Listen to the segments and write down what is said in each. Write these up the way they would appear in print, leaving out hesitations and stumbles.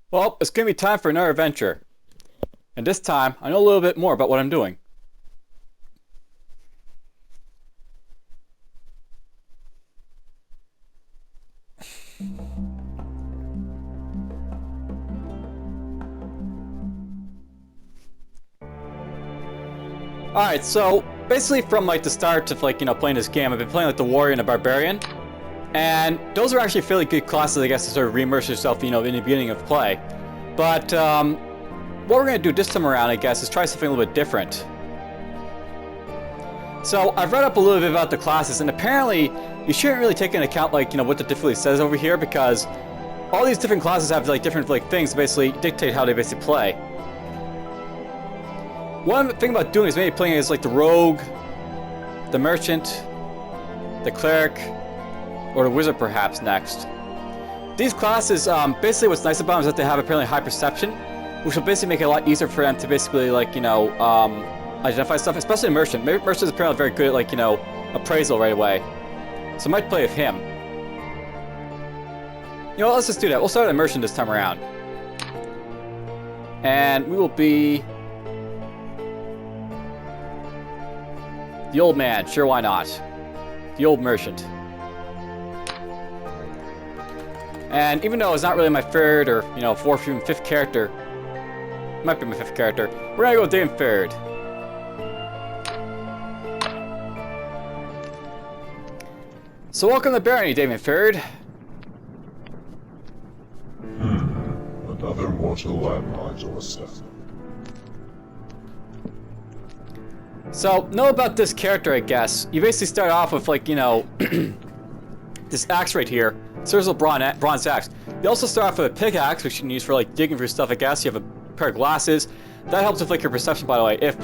Well, it's going to be time for another adventure. And this time, I know a little bit more about what I'm doing. Alright, so basically from like the start of playing this game, I've been playing like the warrior and the barbarian. And those are actually fairly good classes, I guess, to sort of re-immerse yourself, in the beginning of play. But what we're going to do this time around, I guess, is try something a little bit different. So I've read up a little bit about the classes, and apparently you shouldn't really take into account what the difficulty says over here, because all these different classes have like different things to basically dictate how they basically play. One thing about doing is maybe playing as like the rogue, the merchant, the cleric, or the wizard perhaps next. These classes, basically what's nice about them is that they have apparently high perception, which will basically make it a lot easier for them to basically identify stuff, especially merchant. Merchant is apparently very good at appraisal right away. So I might play with him. Let's just do that. We'll start at merchant this time around. And we will be the old man. Sure, why not? The old merchant. And even though it's not really my third or, fourth, even fifth character, might be my fifth character, we're gonna go with Dame third. So welcome to Barony, Dame third. Another mortal landmine to assess. So, know about this character, I guess. You basically start off with, this axe right here. Serves a bronze axe. You also start off with a pickaxe, which you can use for, digging for stuff, I guess. You have a pair of glasses. That helps with, your perception, by the way. If,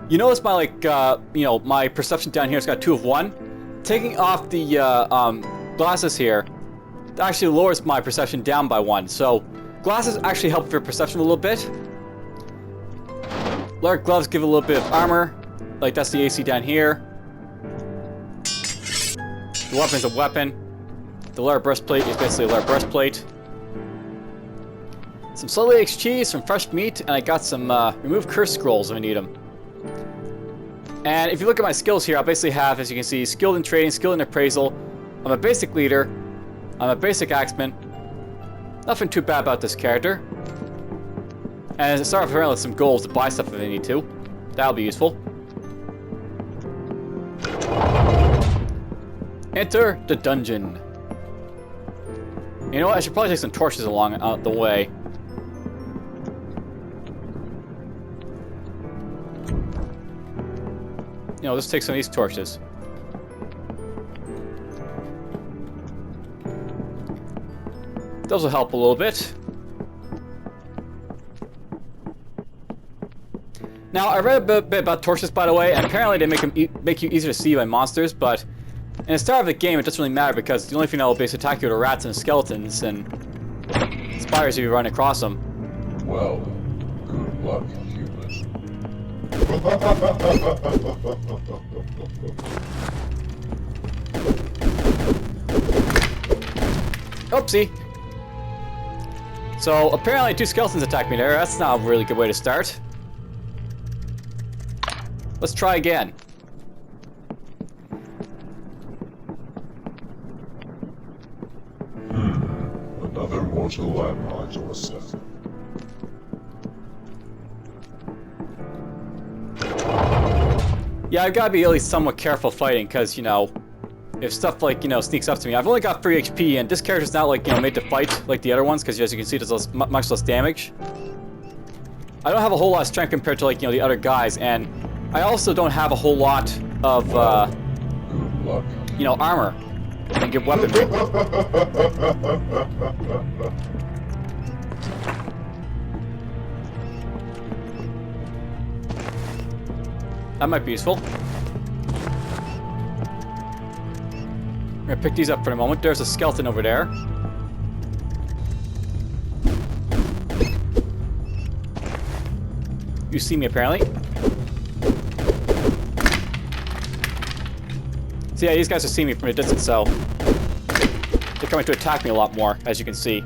you notice my, my perception down here has got 2 of 1. Taking off the, glasses here, that actually lowers my perception down by 1. So, glasses actually help with your perception a little bit. Leather gloves give a little bit of armor. Like, that's the AC down here. The weapon's a weapon. The leather breastplate is basically a leather breastplate. Some solid aged cheese, some fresh meat, and I got some remove curse scrolls if I need them. And if you look at my skills here, I basically have, as you can see, skilled in trading, skilled in appraisal. I'm a basic leader. I'm a basic axeman. Nothing too bad about this character. And I start off with some gold to buy stuff if I need to. That'll be useful. Enter the dungeon. You know what? I should probably take some torches along the way. Let's take some of these torches. Those will help a little bit. Now, I read a bit about torches, by the way, and apparently they make you easier to see by monsters, but in the start of the game, it doesn't really matter because the only thing that will basically attack you are rats and skeletons and spiders if you run across them. Well, good luck, humans. Oopsie. So, apparently 2 skeletons attacked me there. That's not a really good way to start. Let's try again. Another mortal landmine to assess. Yeah, I've got to be at least somewhat careful fighting, because, if stuff, sneaks up to me. I've only got 3 HP, and this character's not, made to fight like the other ones, because, as you can see, it does much less damage. I don't have a whole lot of strength compared to, the other guys, and I also don't have a whole lot of, Good luck. armor and good weaponry. That might be useful. I'm gonna pick these up for a moment. There's a skeleton over there. You see me, apparently. So yeah, these guys are seeing me from a distance, so they're coming to attack me a lot more, as you can see.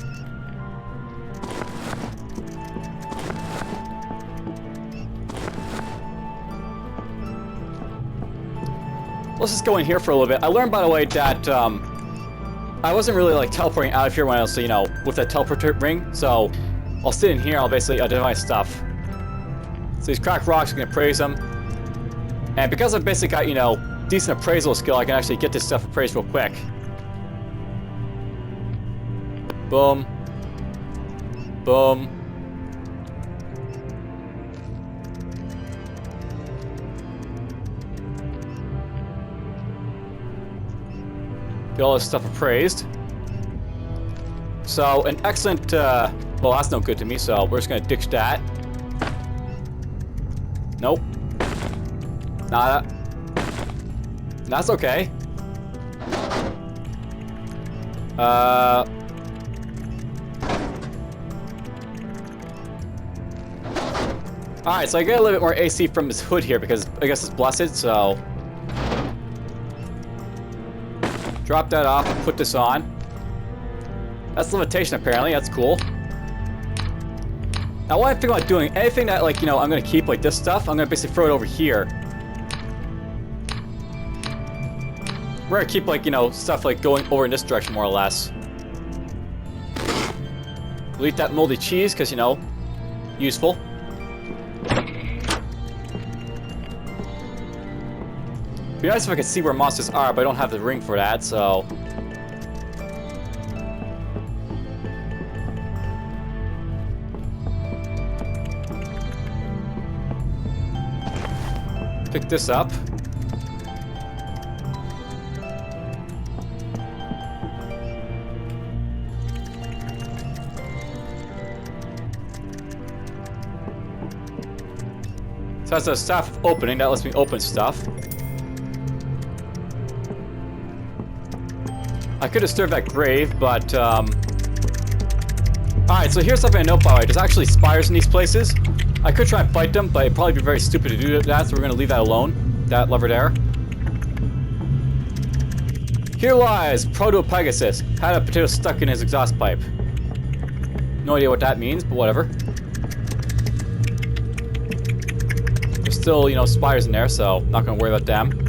let's just go in here for a little bit. I learned, by the way, that I wasn't really like teleporting out of here when I was, you know, with that teleport ring. So I'll sit in here. I'll basically identify stuff. So these cracked rocks, I'm gonna appraise them. And because I've basically got, you know, decent appraisal skill, I can actually get this stuff appraised real quick. Boom. Boom. Get all this stuff appraised. So, an excellent, well, that's no good to me, so we're just gonna ditch that. Nope. Nah, that's okay. Alright, so I get a little bit more AC from this hood here because I guess it's blessed, so... Drop that off and put this on. That's limitation apparently, that's cool. Now what I think about doing, anything that like, you know, I'm gonna keep like this stuff, I'm gonna basically throw it over here. We're gonna keep like, you know, stuff like going over in this direction more or less. Delete that moldy cheese, because, you know, useful. It'd be nice if I could see where monsters are, but I don't have the ring for that, so... Pick this up. So that's a staff opening, that lets me open stuff. I could disturb that grave, but, Alright, so here's something I know, by the way. There's actually spires in these places. I could try and fight them, but it'd probably be very stupid to do that, so we're gonna leave that alone. That lever there. Here lies Proto-Pegasus. Had a potato stuck in his exhaust pipe. No idea what that means, but whatever. There's still, you know, spires in there, so not gonna worry about them.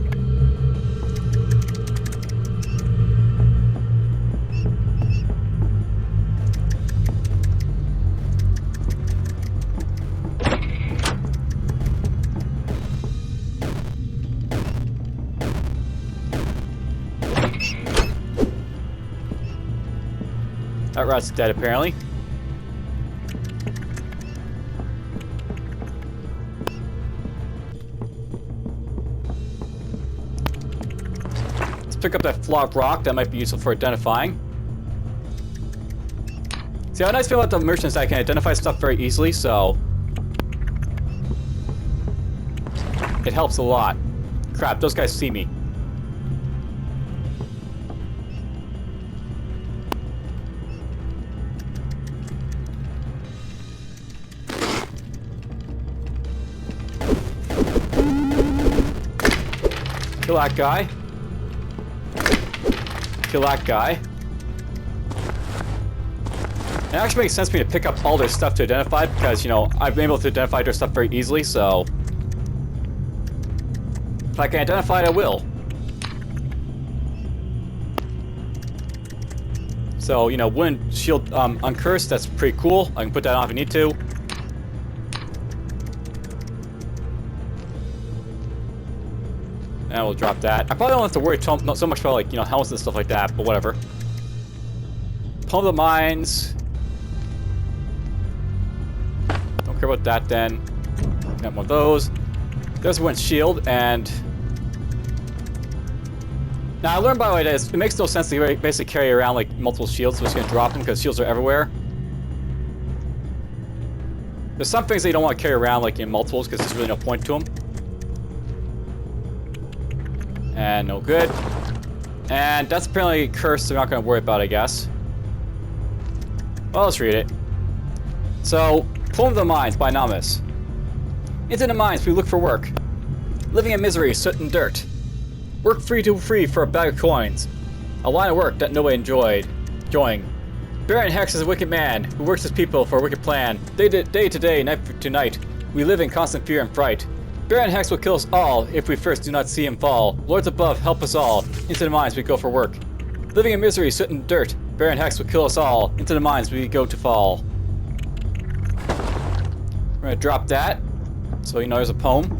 That rat's dead, apparently. Let's pick up that flawed rock. That might be useful for identifying. See, how nice thing about the merchants is I can identify stuff very easily, so... it helps a lot. Crap, those guys see me. Kill that guy. Kill that guy. It actually makes sense for me to pick up all their stuff to identify because, you know, I've been able to identify their stuff very easily, so... if I can identify it, I will. So, you know, wooden shield uncursed, that's pretty cool. I can put that on if I need to. And we'll drop that. I probably don't have to worry not so much about, like, you know, helmets and stuff like that, but whatever. Pull the mines. Don't care about that then. Got one of those. There's one shield, and... now, I learned, by the way, that it makes no sense to basically carry around, like, multiple shields. So I'm just gonna drop them, because shields are everywhere. There's some things that you don't want to carry around, like, in multiples, because there's really no point to them. And no good. And that's apparently cursed, so I'm not going to worry about it, I guess. Well, let's read it. So, Plume of the Mines by Namus. Into the mines we look for work. Living in misery, soot and dirt. Work free to free for a bag of coins. A line of work that nobody enjoying. Baron Hex is a wicked man who works his people for a wicked plan. Day to day, night to night, we live in constant fear and fright. Baron Hex will kill us all if we first do not see him fall. Lords above, help us all. Into the mines we go for work. Living in misery, soot and dirt. Baron Hex will kill us all. Into the mines we go to fall. We're gonna drop that. So, you know, there's a poem.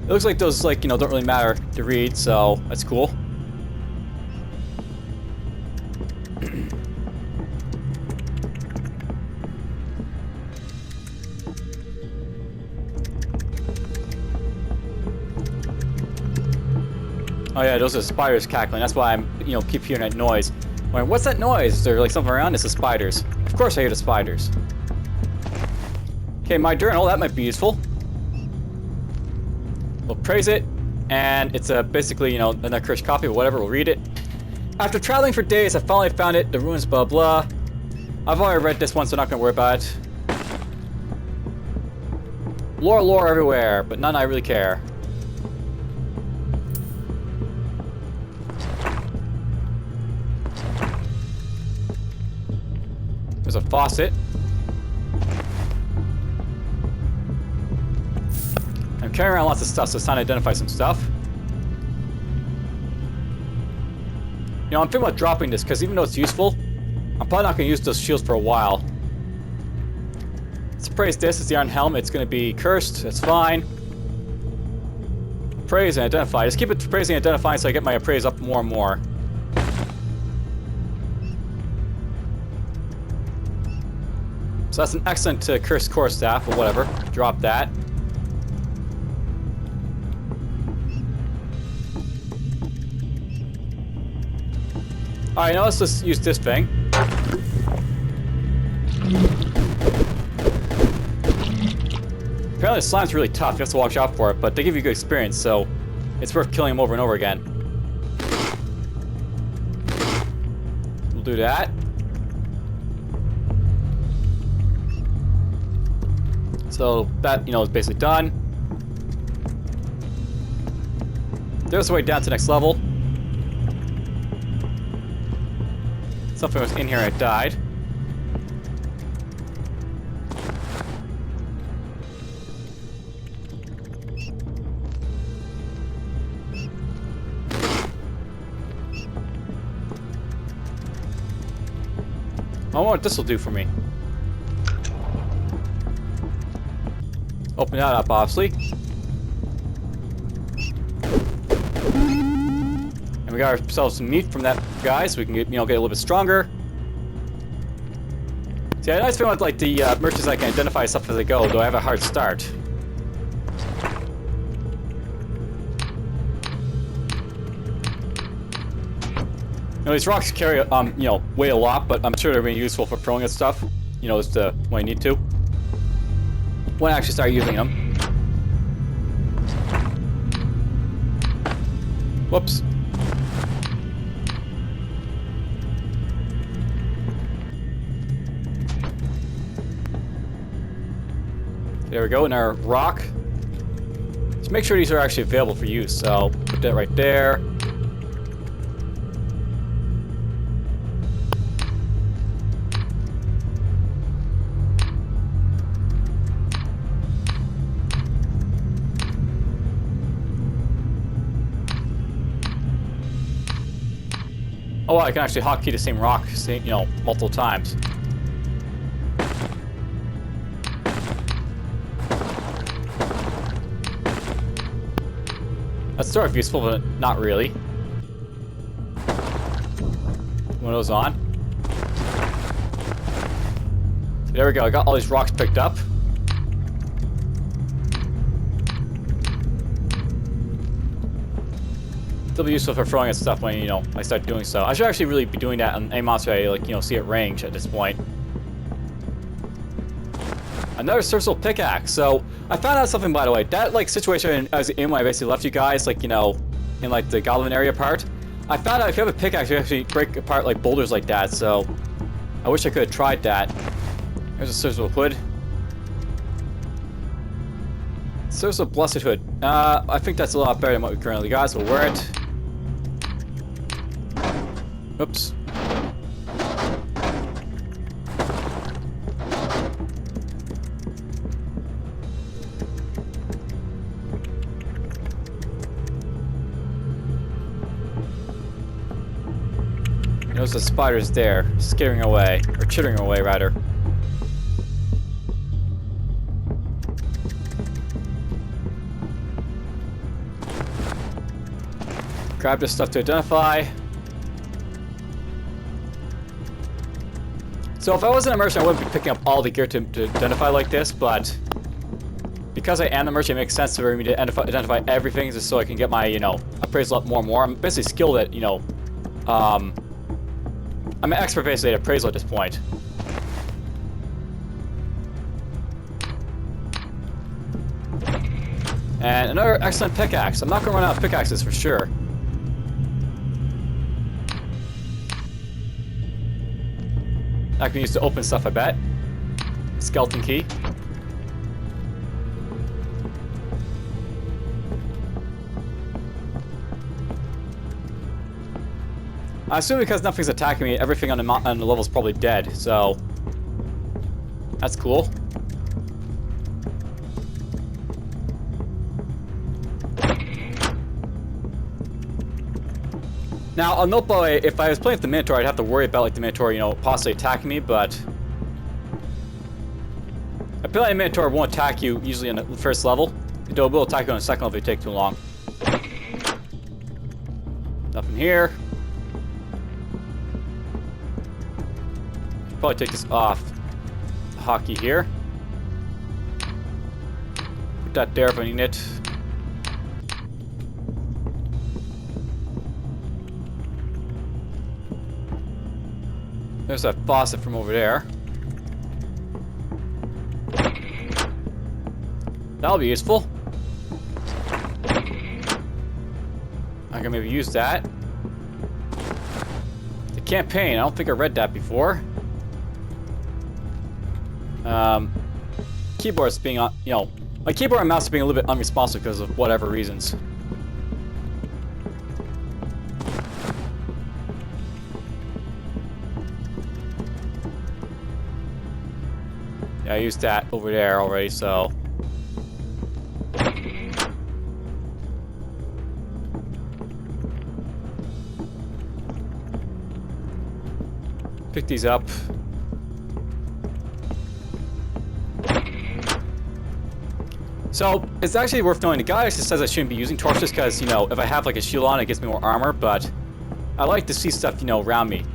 It looks like those, like, you know, don't really matter to read, so that's cool. Oh yeah, those are spiders cackling. That's why I'm, you know, keep hearing that noise. I'm like, what's that noise? Is there like something around? It's the spiders. Of course I hear the spiders. Okay, my journal, that might be useful. We'll praise it, and it's basically, you know, an accursed copy of whatever. We'll read it. After traveling for days, I finally found it. The ruins, blah blah. I've already read this one, so I'm not gonna worry about it. Lore everywhere, but none I really care. There's a faucet. I'm carrying around lots of stuff, so it's time to identify some stuff. You know, I'm thinking about dropping this, because even though it's useful, I'm probably not going to use those shields for a while. Let's praise this. It's the Iron Helmet. It's going to be cursed. That's fine. Praise and identify. Just keep it praising and identifying so I get my appraise up more and more. So that's an excellent cursed core staff, but whatever. Drop that. Alright, now let's just use this thing. Apparently the slime's really tough, you have to watch out for it, but they give you good experience, so it's worth killing them over and over again. We'll do that. So that, you know, is basically done. There's the way down to the next level. Something was in here and it died. I wonder what this will do for me. Open that up, obviously. And we got ourselves some meat from that guy, so we can get, you know, get a little bit stronger. See, I nice thing with like the merchants, I can identify stuff as they go, though I have a hard start. You know, these rocks carry, you know, weigh a lot, but I'm sure they're being useful for throwing at stuff. You know, just when I need to. When I actually start using them. Whoops. There we go, in our rock. Let's make sure these are actually available for use, so put that right there. Oh, well, I can actually hotkey the same rock, you know, multiple times. That's sort of useful, but not really. One of those on. So there we go, I got all these rocks picked up. It'll be useful for throwing at stuff when, you know, I start doing so. I should actually really be doing that on any monster I, like, you know, see at range at this point. Another surgical pickaxe. So, I found out something, by the way. That, like, situation I was in when I basically left you guys, like, you know, in, like, the goblin area part. I found out if you have a pickaxe, you actually break apart, like, boulders like that, so I wish I could have tried that. There's a surgical hood. Surgical blessed hood. I think that's a lot better than what we currently got, so we'll wear it. Oops. There's the spiders there, skittering away, or chittering away rather. Grab this stuff to identify. So if I wasn't a merchant, I wouldn't be picking up all the gear to identify like this, but because I am the merchant, it makes sense for me to identify everything just so I can get my, you know, appraisal up more and more. I'm basically skilled at, you know, I'm an expert basically at appraisal at this point. And another excellent pickaxe. I'm not going to run out of pickaxes for sure. That can be used to open stuff, I bet. Skeleton key. I assume because nothing's attacking me, everything on the level is probably dead, so that's cool. Now, I'll note by the way, if I was playing with the Minotaur, I'd have to worry about like the Minotaur, you know, possibly attacking me, but I feel like the Minotaur won't attack you usually on the first level. It will attack you on the second level if you take too long. Nothing here. Probably take this off the hockey here. Put that there if I need it. There's that faucet from over there. That'll be useful. I can maybe use that. The campaign, I don't think I read that before. Keyboard's being, you know, my keyboard and mouse are being a little bit unresponsive because of whatever reasons. Yeah, I used that over there already, so. Pick these up. So, it's actually worth knowing, the guy actually says I shouldn't be using torches because, you know, if I have like a shield on, it gives me more armor, but I like to see stuff, you know, around me.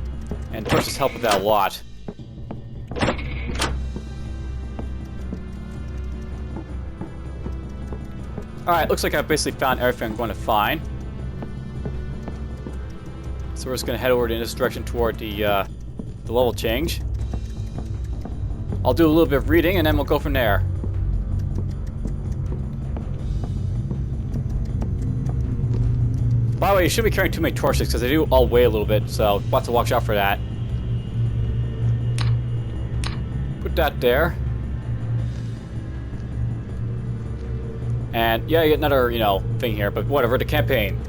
And torches help with that a lot. Alright, looks like I've basically found everything I'm going to find. So we're just going to head over in this direction toward the level change. I'll do a little bit of reading and then we'll go from there. By the way, you shouldn't be carrying too many torches because they do all weigh a little bit, so we'll have to watch out for that. Put that there. And yeah, you get another, you know, thing here, but whatever, the campaign.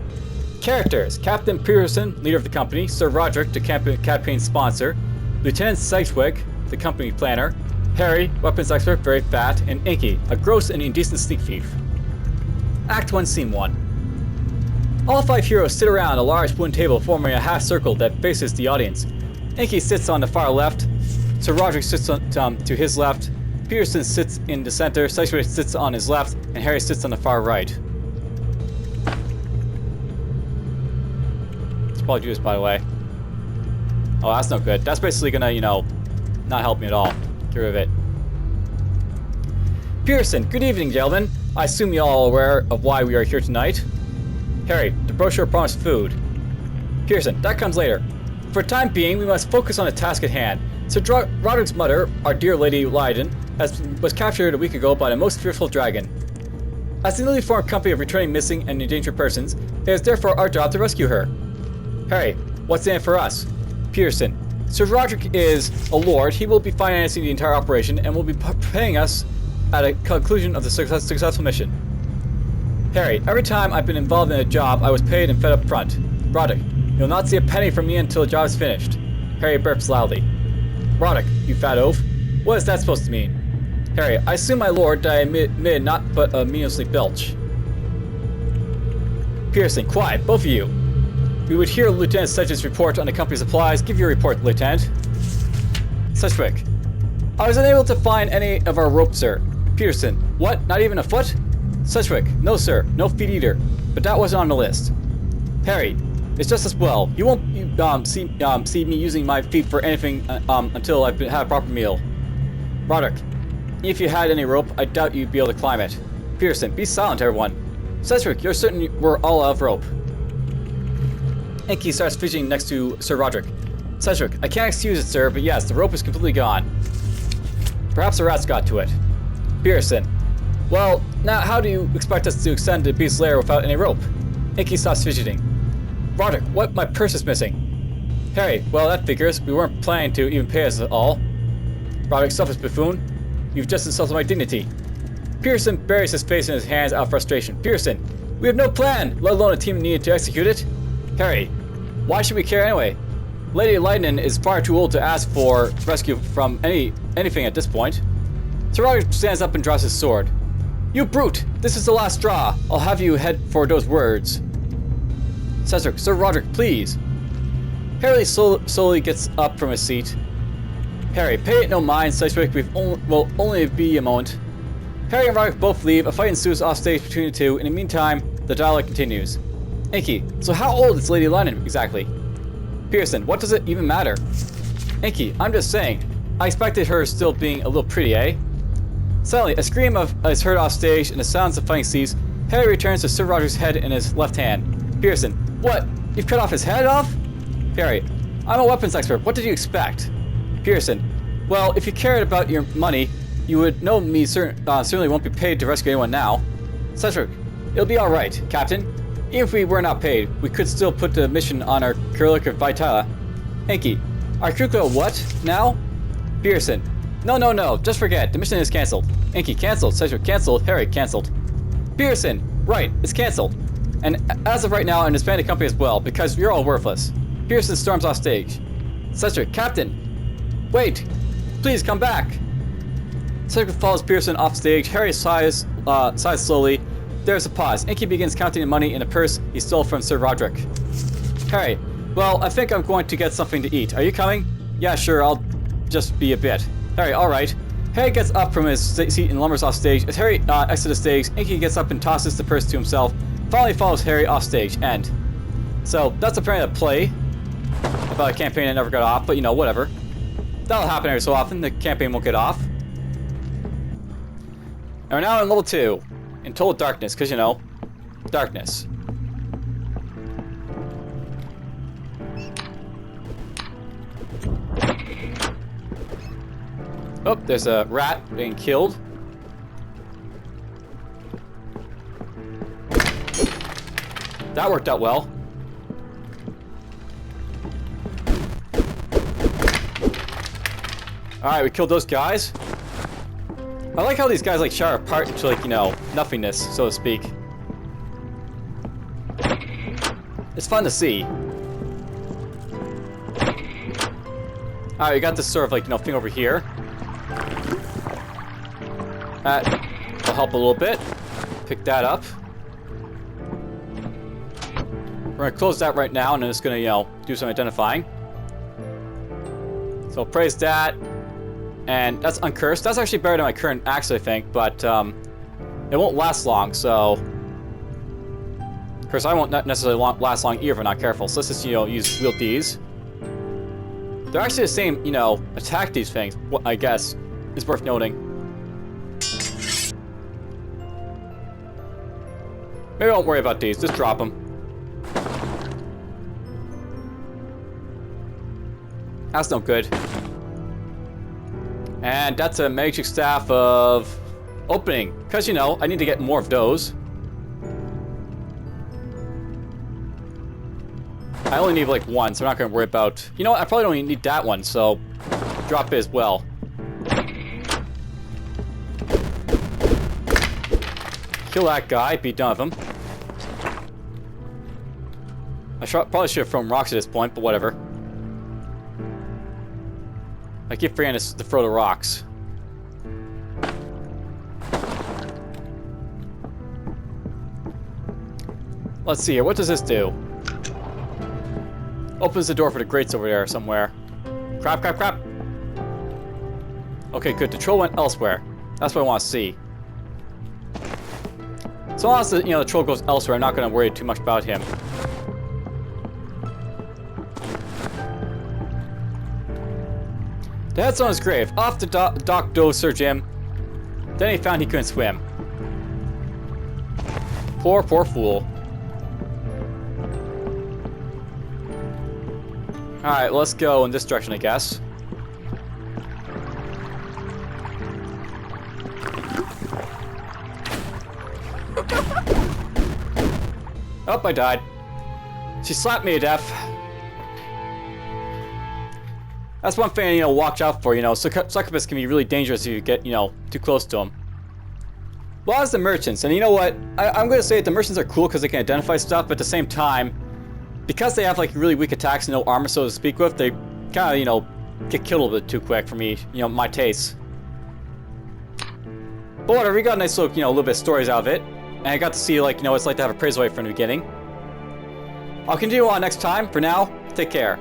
Characters: Captain Pearson, leader of the company; Sir Roderick, the campaign sponsor; Lieutenant Sideswig, the company planner; Harry, weapons expert, very fat; and Inky, a gross and indecent sneak thief. Act 1, Scene 1. All 5 heroes sit around a large wooden table forming a half circle that faces the audience. Inky sits on the far left, Sir Roderick sits on, to his left, Pearson sits in the center, Sideswig sits on his left, and Harry sits on the far right. Let's probably do this, by the way. Oh, that's no good. That's basically gonna, you know, not help me at all. Get rid of it. Pearson, good evening, gentlemen. I assume you're all aware of why we are here tonight. Harry, the brochure promised food. Pearson, that comes later. For the time being, we must focus on the task at hand. Sir Roderick's mother, our dear Lady Leiden, was captured a week ago by the most fearful dragon. As the newly formed company of returning missing and endangered persons, it is therefore our job to rescue her. Harry, what's in it for us? Pearson, Sir Roderick is a lord. He will be financing the entire operation and will be paying us at a conclusion of the successful mission. Harry, every time I've been involved in a job, I was paid and fed up front. Roderick, you'll not see a penny from me until the job is finished. Harry burps loudly. Roderick, you fat oaf. What is that supposed to mean? Harry, I assume, my lord, that I admit not but a meaninglessly belch. Pearson, quiet, both of you. We would hear Lieutenant Sedgwick's report on the company's supplies. Give your report, Lieutenant. Sedgwick. I was unable to find any of our rope, sir. Peterson. What? Not even a foot? Sedgwick. No, sir. No feet either. But that wasn't on the list. Harry. It's just as well. You won't see me using my feet for anything until I've had a proper meal. Roderick. If you had any rope, I doubt you'd be able to climb it. Peterson. Be silent, everyone. Sedgwick, you're certain we're all out of rope. Enki starts fidgeting next to Sir Roderick. Sedgwick. I can't excuse it, sir, but yes, the rope is completely gone. Perhaps the rats got to it. Pearson. Well, now how do you expect us to extend the beast's lair without any rope? Enki stops fidgeting. Roderick, what? My purse is missing. Harry, well that figures. We weren't planning to even pay us at all. Roderick, selfish buffoon. You've just insulted my dignity. Pearson buries his face in his hands out of frustration. Pearson, we have no plan, let alone a team needed to execute it. Harry, why should we care anyway? Lady Lightning is far too old to ask for rescue from anything at this point. Sir Roderick stands up and draws his sword. You brute! This is the last straw. I'll have you head for those words. Cedric, Sir Roderick, please. Harry slowly gets up from his seat. Harry, pay it no mind, Sedgwick. Will only be a moment. Harry and Roderick both leave. A fight ensues off stage between the two. In the meantime, the dialogue continues. Enki, so how old is Lady Lightning exactly? Pearson, what does it even matter? Enki, I'm just saying. I expected her still being a little pretty, eh? Suddenly, a scream is heard off stage, and the sounds of fighting cease. Harry returns to Sir Roderick's head in his left hand. Pearson, what? You've cut off his head off? Harry, I'm a weapons expert. What did you expect? Pearson, well, if you cared about your money, you would know me certainly won't be paid to rescue anyone now. Cedric, it'll be alright, Captain. Even if we were not paid, we could still put the mission on our curricula vitae. Enki, our curricula what? Now? Pearson, no, just forget. The mission is cancelled. Enki, cancelled. Cedric, cancelled. Harry, cancelled. Pearson, right, it's cancelled. And as of right now, I'm disbanding the company as well, because you're all worthless. Pearson storms off stage. Cedric, Captain! Wait! Please come back! Cedric follows Pearson off stage. Harry sighs slowly. There's a pause. Enki begins counting the money in a purse he stole from Sir Roderick. Harry, well, I think I'm going to get something to eat. Are you coming? Yeah, sure, I'll just be a bit. Harry, alright. Harry gets up from his seat and lumbers off stage. As Harry exits the stage, Enki gets up and tosses the purse to himself. Finally follows Harry off stage. End. So, that's apparently a play about a campaign that never got off, but you know, whatever. That'll happen every so often. The campaign won't get off. And we're now in level 2. In total darkness, because, you know, darkness. Oh, there's a rat being killed. That worked out well. Alright, we killed those guys. I like how these guys like shower apart into like, you know, nothingness, so to speak. It's fun to see. Alright, we got this sort of like, you know, thing over here. That will help a little bit. Pick that up. We're gonna close that right now, and I'm just gonna, you know, do some identifying. So praise that. And that's uncursed. That's actually better than my current axe, I think, but it won't last long, so... Of course, I won't necessarily last long either if I'm not careful, so let's just, you know, wield these. They're actually the same, you know, attack these things, I guess, is worth noting. Maybe I won't worry about these, just drop them. That's no good. And that's a magic staff of opening. Because, you know, I need to get more of those. I only need like one, so I'm not going to worry about... You know what? I probably don't even need that one, so drop it as well. Kill that guy, be done with him. I probably should have thrown rocks at this point, but whatever. I keep forgetting to throw the rocks. Let's see here. What does this do? Opens the door for the grates over there somewhere. Crap, crap, crap. Okay, good. The troll went elsewhere. That's what I want to see. So long as the, the troll goes elsewhere, I'm not going to worry too much about him. The headstone on his grave. Off the dock dove Sir Jim. Then he found he couldn't swim. Poor, poor fool. Alright, let's go in this direction, I guess. Oh, I died. She slapped me to death. That's one thing, watch out for, succubus can be really dangerous if you get, too close to them. Well, as the merchants, and you know what? I'm going to say that the merchants are cool because they can identify stuff, but at the same time, because they have, like, really weak attacks and no armor, so to speak with, they kind of, get killed a little bit too quick for me, my taste. But whatever, we got a nice little, little bit of stories out of it. And I got to see, like, what it's like to have a praise away from the beginning. I'll continue on next time. For now, take care.